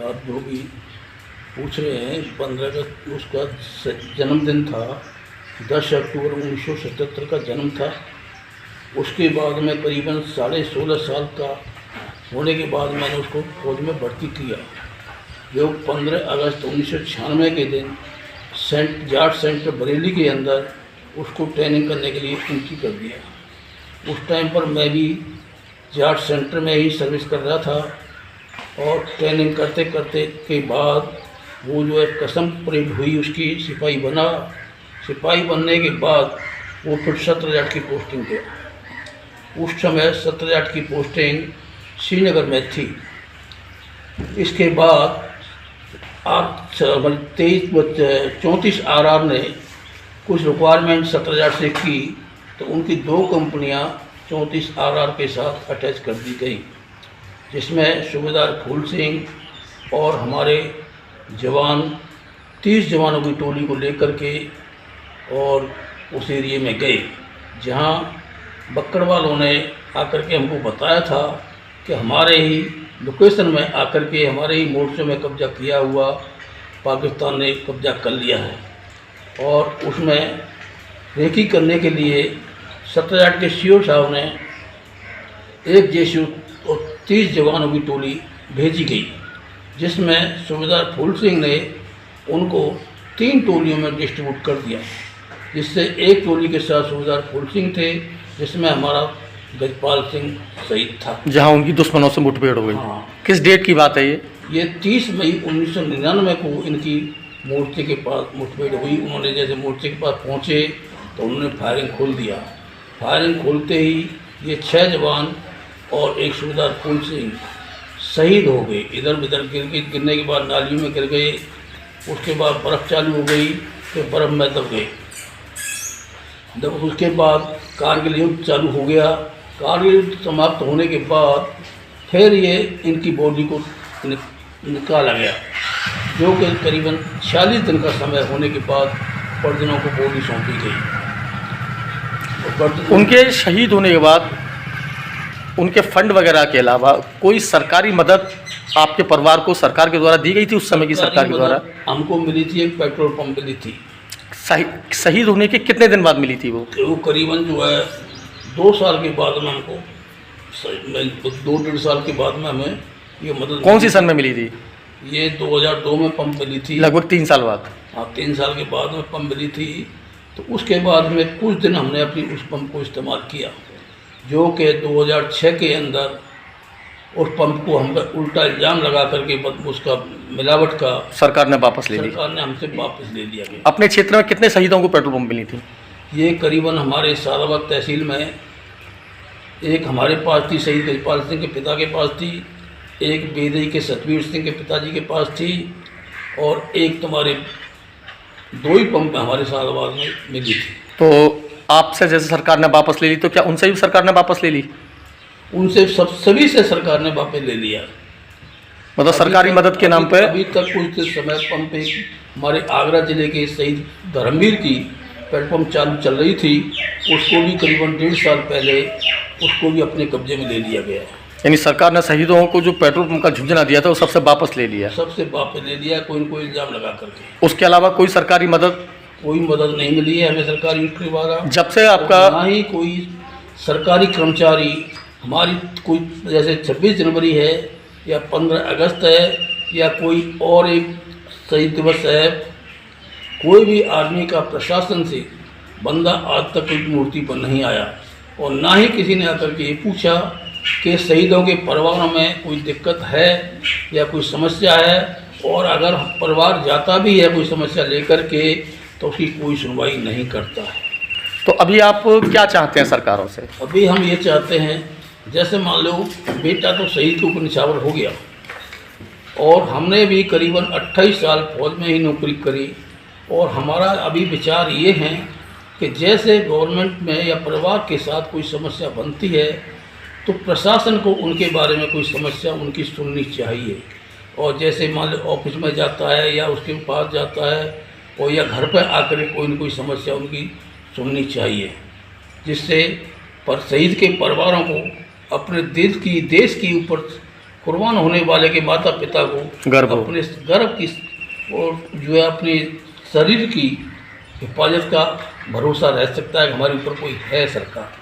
आप जो भी पूछ रहे हैं 15 अगस्त उसका जन्मदिन था। 10 अक्टूबर 1977 का जन्म था। उसके बाद में करीबन 16.5 साल का होने के बाद मैंने उसको फौज में भर्ती किया, जो 15 अगस्त 1996 के दिन सेंट जाट सेंटर बरेली के अंदर उसको ट्रेनिंग करने के लिए एंट्री कर दिया। उस टाइम पर मैं भी जाट सेंटर में ही सर्विस कर रहा था और ट्रेनिंग करते करते के बाद वो जो है कसम परेड हुई, उसकी सिपाही बना। सिपाही बनने के बाद वो फिर 17 जाट की पोस्टिंग गया। उस समय 17 जाट की पोस्टिंग श्रीनगर में थी। इसके बाद 34 RR ने कुछ रिक्वायरमेंट 17 जाट से की, तो उनकी 2 कंपनियां 34 RR के साथ अटैच कर दी गई, जिसमें सूबेदार फूल सिंह और हमारे जवान 30 जवानों की टोली को लेकर के और उस एरिए में गए, जहां बक्कड़ वालों ने आकर के हमको बताया था कि हमारे ही लोकेशन में आकर के हमारे ही मोर्चों में कब्जा किया हुआ पाकिस्तान ने कब्जा कर लिया है, और उसमें रेकी करने के लिए 17 जाट के सीओ साहब ने एक जेसीओ और 30 जवानों की टोली भेजी गई, जिसमें सूबेदार फूल सिंह ने उनको 3 टोलियों में डिस्ट्रीब्यूट कर दिया, जिससे एक टोली के साथ सूबेदार फूल सिंह थे, जिसमें हमारा गजपाल सिंह शहीद था, जहां उनकी दुश्मनों से मुठभेड़ हो गई। हाँ। किस डेट की बात है ये 30 मई 1999 को इनकी मोर्चे के पास मुठभेड़ हुई। उन्होंने जैसे मोर्चे के पास पहुँचे तो उन्होंने फायरिंग खोल दिया। फायरिंग खोलते ही ये 6 जवान और एक सूबेदार फूल सिंह शहीद हो गए। इधर उधर गिरने के बाद नालियों में गिर गए। उसके बाद बर्फ़ चालू हो गई तो बर्फ़ में दब गए। उसके बाद कारगिल युद्ध चालू हो गया। कारगिल युद्ध समाप्त होने के बाद फिर ये इनकी बॉडी को निकाला गया, जो कि करीबन 46 दिन का समय होने के बाद परिजनों को बॉडी सौंपी गई। उनके शहीद होने के बाद उनके फंड वगैरह के अलावा कोई सरकारी मदद आपके परिवार को सरकार के द्वारा दी गई थी? उस समय की सरकार के द्वारा हमको मिली थी, एक पेट्रोल पंप मिली थी। शहीद होने के कितने दिन बाद मिली थी वो? करीबन जो है 2 साल के बाद में हमको 2-1.5 साल के बाद में हमें ये मदद। कौन सी सन में मिली थी? ये 2002 में पंप मिली थी, लगभग 3 साल बाद। हाँ, 3 साल के बाद में पंप मिली थी। तो उसके बाद में कुछ दिन हमने अपनी उस पंप को इस्तेमाल किया, जो कि 2006 के अंदर उस पंप को हम उल्टा इल्ज़ाम लगा करके उसका मिलावट का सरकार ने वापस ले लिया। सरकार ने हमसे वापस ले लिया गया। अपने क्षेत्र में कितने शहीदों को पेट्रोल पंप मिली थी? ये करीबन हमारे साराबाद तहसील में एक हमारे पास थी, शहीद गजपाल सिंह के पिता के पास थी, एक बेदई के सतवीर सिंह के पिताजी के पास थी, और एक तुम्हारे 2 ही पंप हमारे साराबाद में मिली थी। तो आपसे जैसे सरकार ने वापस ले ली, तो क्या उनसे भी सरकार ने वापस ले ली? उनसे सभी से सरकार ने वापस ले लिया। मतलब सरकारी मदद के नाम पे अभी तक कुछ समय पंप एक हमारे आगरा जिले के शहीद धर्मवीर की पेट्रोल पंप चालू चल रही थी, उसको भी करीबन 1.5 साल पहले उसको भी अपने कब्जे में ले लिया गया है। यानी सरकार ने शहीदों को जो पेट्रोल पंप का झुंझुना दिया था वो सबसे वापस ले लिया? सबसे वापस ले लिया, कोई न कोई इल्ज़ाम लगा करके। उसके अलावा कोई सरकारी मदद? कोई मदद नहीं मिली है हमें सरकारी उसके द्वारा। जब से आपका ना ही कोई सरकारी कर्मचारी हमारी, कोई जैसे 26 जनवरी है या 15 अगस्त है या कोई और एक शहीद दिवस है, कोई भी आदमी का प्रशासन से बंदा आज तक कोई मूर्ति पर नहीं आया, और ना ही किसी ने आकर के ये पूछा कि शहीदों के परिवारों में कोई दिक्कत है या कोई समस्या है, और अगर परिवार जाता भी है कोई समस्या लेकर के तो उसकी कोई सुनवाई नहीं करता है। तो अभी आप क्या चाहते हैं सरकारों से? अभी हम ये चाहते हैं, जैसे मान लो बेटा तो शहीद के ऊपर निछावर हो गया, और हमने भी करीबन 28 साल फौज में ही नौकरी करी, और हमारा अभी विचार ये है कि जैसे गवर्नमेंट में या परिवार के साथ कोई समस्या बनती है तो प्रशासन को उनके बारे में कोई समस्या उनकी सुननी चाहिए, और जैसे मान लो ऑफिस में जाता है या उसके पास जाता है और या घर पर आकर कोई न कोई समस्या उनकी सुननी चाहिए, जिससे पर शहीद के परिवारों को अपने देश की ऊपर कुर्बान होने वाले के माता पिता को गर्व हो। अपने गर्भ की और जो है अपने शरीर की हिफाजत का भरोसा रह सकता है कि हमारे ऊपर कोई है सरकार।